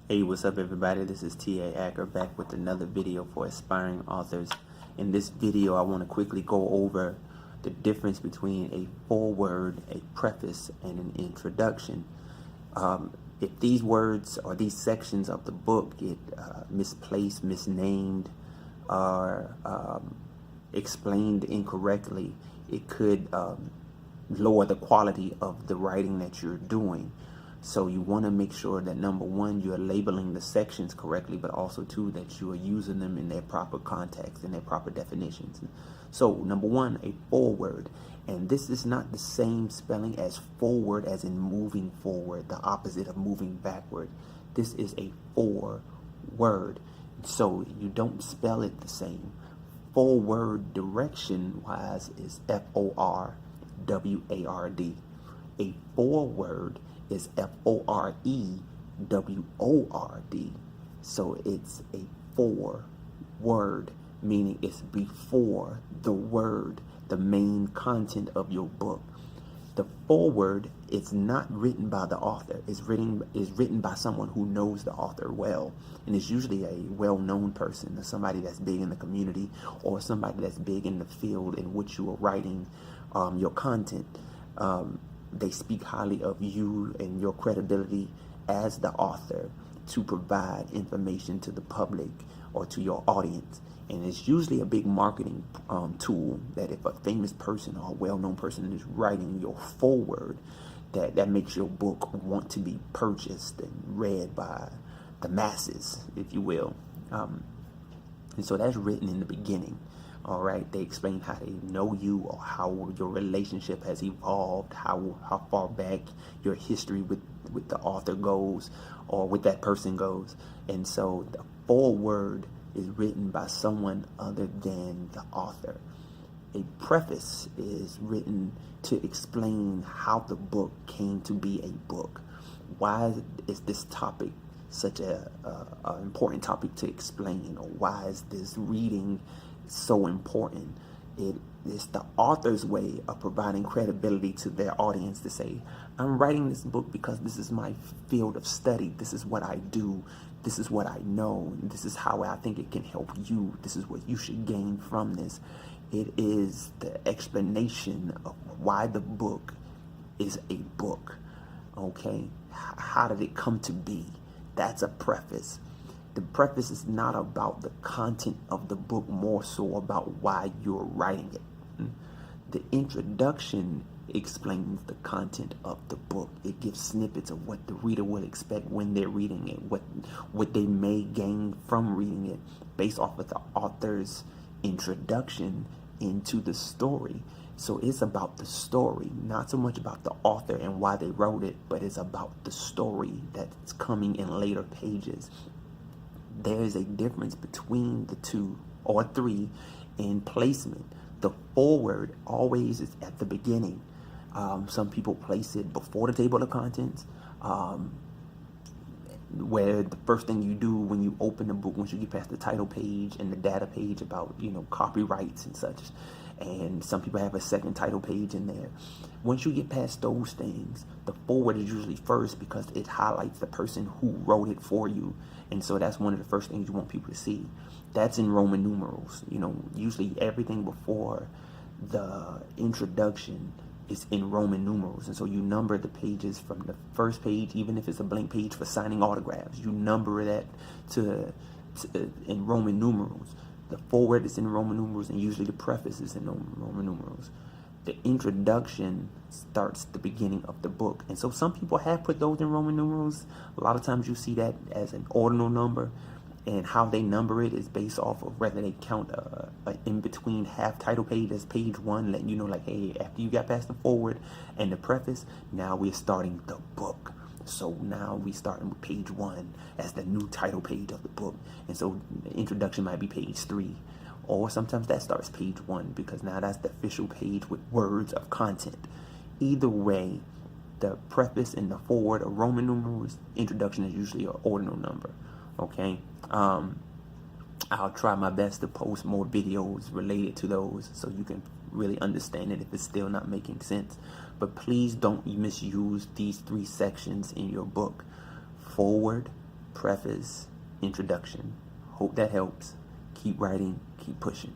Hey, what's up everybody? This is T.A. Acker back with another video for aspiring authors. In this video, I want to quickly go over the difference between a foreword, a preface, and an introduction. If these words or these sections of the book get misplaced, misnamed, or explained incorrectly, it could lower the quality of the writing that you're doing. So you want to make sure that number one, you're labeling the sections correctly, but also two, that you are using them in their proper context and their proper definitions. So number one, a foreword. And this is not the same spelling as forward as in moving forward, the opposite of moving backward. This is a foreword. So you don't spell it the same. Forward direction wise is F-O-R-W-A-R-D. A foreword is F-O-R-E-W-O-R-D. So it's a foreword, meaning it's before the word, the main content of your book. The foreword is not written by the author. It's written by someone who knows the author well. And it's usually a well-known person, or somebody that's big in the community, or somebody that's big in the field in which you are writing your content. They speak highly of you and your credibility as the author to provide information to the public or to your audience. And it's usually a big marketing tool that if a famous person or a well-known person is writing your foreword, that makes your book want to be purchased and read by the masses, if you will. And so that's written in the beginning. All right, they explain how they know you, or how your relationship has evolved, how far back your history with the author goes, or with that person goes. And so the foreword is written by someone other than the author. A preface is written to explain how the book came to be a book. Why is this topic such a important topic to explain, or why is this reading so important? It is the author's way of providing credibility to their audience to say, I'm writing this book because this is my field of study. This is what I do. This is what I know. This is how I think it can help you. This is what you should gain from this. It is the explanation of why the book is a book. Okay? How did it come to be? That's a preface. The preface is not about the content of the book, more so about why you're writing it. The introduction explains the content of the book. It gives snippets of what the reader will expect when they're reading it, what they may gain from reading it based off of the author's introduction into the story. So it's about the story, not so much about the author and why they wrote it, but it's about the story that's coming in later pages. There is a difference between the two or three in placement. The foreword always is at the beginning. Some people place it before the table of contents, where the first thing you do when you open the book, once you get past the title page and the data page about, copyrights and such, and some people have a second title page in there. Once you get past those things, the foreword is usually first because it highlights the person who wrote it for you. And so that's one of the first things you want people to see. That's in Roman numerals. Usually everything before the introduction is in Roman numerals. And so you number the pages from the first page, even if it's a blank page for signing autographs, you number that in Roman numerals. The foreword is in Roman numerals, and usually the preface is in Roman numerals. The introduction starts the beginning of the book. And so some people have put those in Roman numerals. A lot of times you see that as an ordinal number, and how they number it is based off of whether they count an in-between half title page as page one, letting you know, like, hey, after you got past the foreword and the preface, now we're starting the book. So now we starting with page one as the new title page of the book. And so the introduction might be page 3. Or sometimes that starts page 1, because now that's the official page with words of content. Either way, the preface and the foreword are Roman numerals. Introduction is usually an ordinal number. Okay? I'll try my best to post more videos related to those so you can really understand it if it's still not making sense. But please don't misuse these 3 sections in your book: foreword, preface, introduction. Hope that helps. Keep writing, keep pushing.